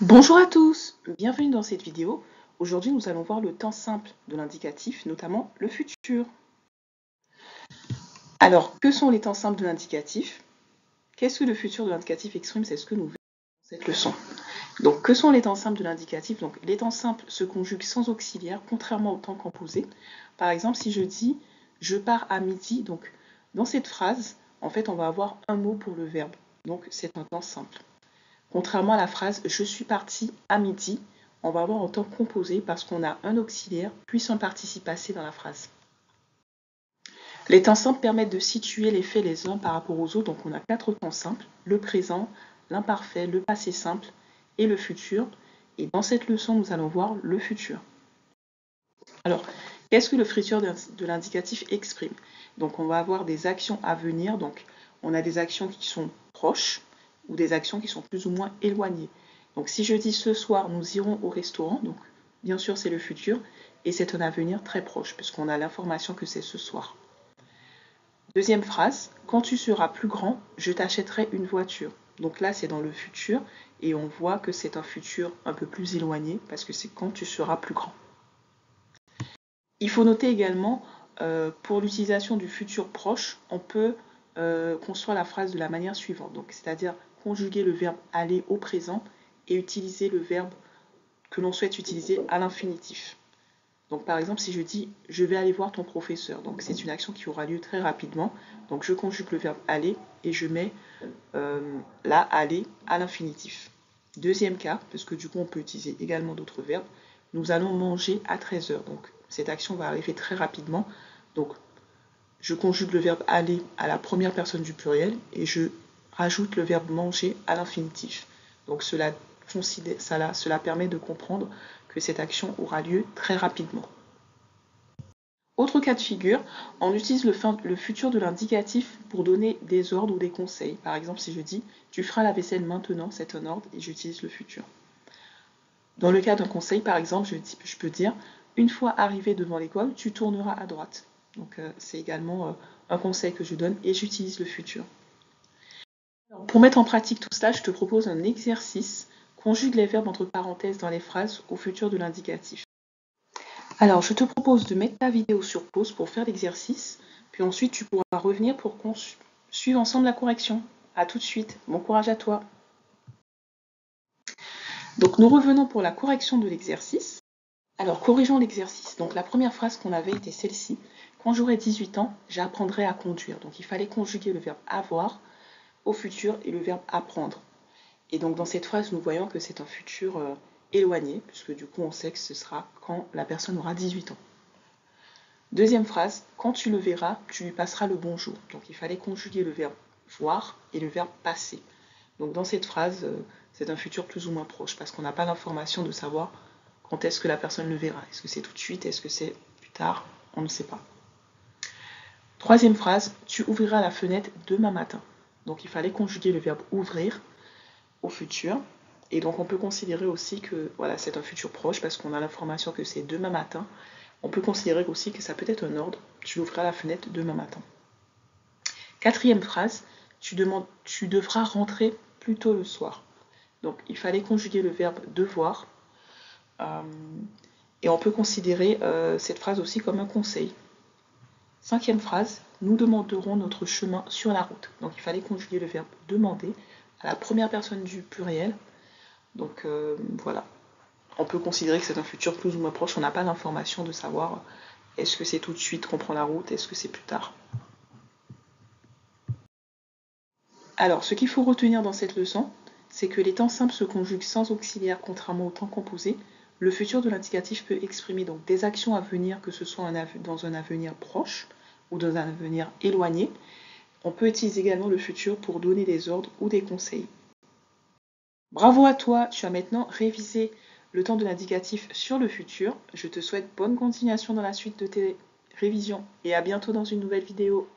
Bonjour à tous, bienvenue dans cette vidéo. Aujourd'hui, nous allons voir le temps simple de l'indicatif, notamment le futur. Alors, que sont les temps simples de l'indicatif? Qu'est-ce que le futur de l'indicatif exprime? C'est ce que nous verrons dans cette leçon. Donc, que sont les temps simples de l'indicatif? Donc, les temps simples se conjuguent sans auxiliaire, contrairement au temps composé. Par exemple, si je dis « je pars à midi », donc dans cette phrase, en fait, on va avoir un mot pour le verbe. Donc, c'est un temps simple. Contrairement à la phrase « je suis parti à midi », on va avoir un temps composé parce qu'on a un auxiliaire puis un participe passé dans la phrase. Les temps simples permettent de situer les faits les uns par rapport aux autres. Donc on a 4 temps simples, le présent, l'imparfait, le passé simple et le futur. Et dans cette leçon, nous allons voir le futur. Alors, qu'est-ce que le futur de l'indicatif exprime? Donc on va avoir des actions à venir. Donc on a des actions qui sont proches ou des actions qui sont plus ou moins éloignées. Donc si je dis ce soir nous irons au restaurant, donc bien sûr c'est le futur et c'est un avenir très proche puisqu'on a l'information que c'est ce soir. Deuxième phrase, quand tu seras plus grand, je t'achèterai une voiture. Donc là c'est dans le futur et on voit que c'est un futur un peu plus éloigné parce que c'est quand tu seras plus grand. Il faut noter également, pour l'utilisation du futur proche, on peut construire la phrase de la manière suivante. Donc, c'est-à-dire conjuguer le verbe aller au présent et utiliser le verbe que l'on souhaite utiliser à l'infinitif. Donc, par exemple, si je dis « je vais aller voir ton professeur », donc c'est une action qui aura lieu très rapidement. Donc, je conjugue le verbe aller et je mets là aller à l'infinitif. Deuxième cas, parce que du coup on peut utiliser également d'autres verbes, nous allons manger à 13h. Donc cette action va arriver très rapidement. Donc je conjugue le verbe aller à la première personne du pluriel et je rajoute le verbe manger à l'infinitif. Donc cela permet de comprendre que cette action aura lieu très rapidement. Autre cas de figure, on utilise le futur de l'indicatif pour donner des ordres ou des conseils. Par exemple, si je dis « tu feras la vaisselle maintenant », c'est un ordre et j'utilise le futur. Dans le cas d'un conseil, par exemple, je peux dire « une fois arrivé devant l'école, tu tourneras à droite ». Donc c'est également un conseil que je donne et j'utilise le futur. Alors, pour mettre en pratique tout cela, je te propose un exercice. Conjugue les verbes entre parenthèses dans les phrases au futur de l'indicatif. Alors, je te propose de mettre ta vidéo sur pause pour faire l'exercice, puis ensuite tu pourras revenir pour qu'on suive ensemble la correction. A tout de suite, bon courage à toi. Donc nous revenons pour la correction de l'exercice. Alors corrigeons l'exercice. Donc la première phrase qu'on avait était celle-ci. Quand j'aurai 18 ans, j'apprendrai à conduire. Donc il fallait conjuguer le verbe avoir au futur et le verbe apprendre. Et donc dans cette phrase, nous voyons que c'est un futur éloigné, puisque du coup on sait que ce sera quand la personne aura 18 ans. Deuxième phrase, quand tu le verras, tu lui passeras le bonjour. Donc il fallait conjuguer le verbe voir et le verbe passer. Donc dans cette phrase, c'est un futur plus ou moins proche, parce qu'on n'a pas l'information de savoir quand est-ce que la personne le verra. Est-ce que c'est tout de suite? Est-ce que c'est plus tard? On ne sait pas. Troisième phrase, tu ouvriras la fenêtre demain matin. Donc il fallait conjuguer le verbe ouvrir au futur. Et donc on peut considérer aussi que voilà, c'est un futur proche parce qu'on a l'information que c'est demain matin. On peut considérer aussi que ça peut être un ordre. Tu ouvriras la fenêtre demain matin. Quatrième phrase, tu devras rentrer plus tôt le soir. Donc il fallait conjuguer le verbe devoir. Et on peut considérer cette phrase aussi comme un conseil. Cinquième phrase, nous demanderons notre chemin sur la route. Donc il fallait conjuguer le verbe demander à la première personne du pluriel. Donc voilà. On peut considérer que c'est un futur plus ou moins proche. On n'a pas l'information de savoir est-ce que c'est tout de suite qu'on prend la route, est-ce que c'est plus tard. Alors, ce qu'il faut retenir dans cette leçon, c'est que les temps simples se conjuguent sans auxiliaire contrairement au temps composé. Le futur de l'indicatif peut exprimer donc des actions à venir, que ce soit dans un avenir proche ou dans un avenir éloigné. On peut utiliser également le futur pour donner des ordres ou des conseils. Bravo à toi, tu as maintenant révisé le temps de l'indicatif sur le futur. Je te souhaite bonne continuation dans la suite de tes révisions et à bientôt dans une nouvelle vidéo.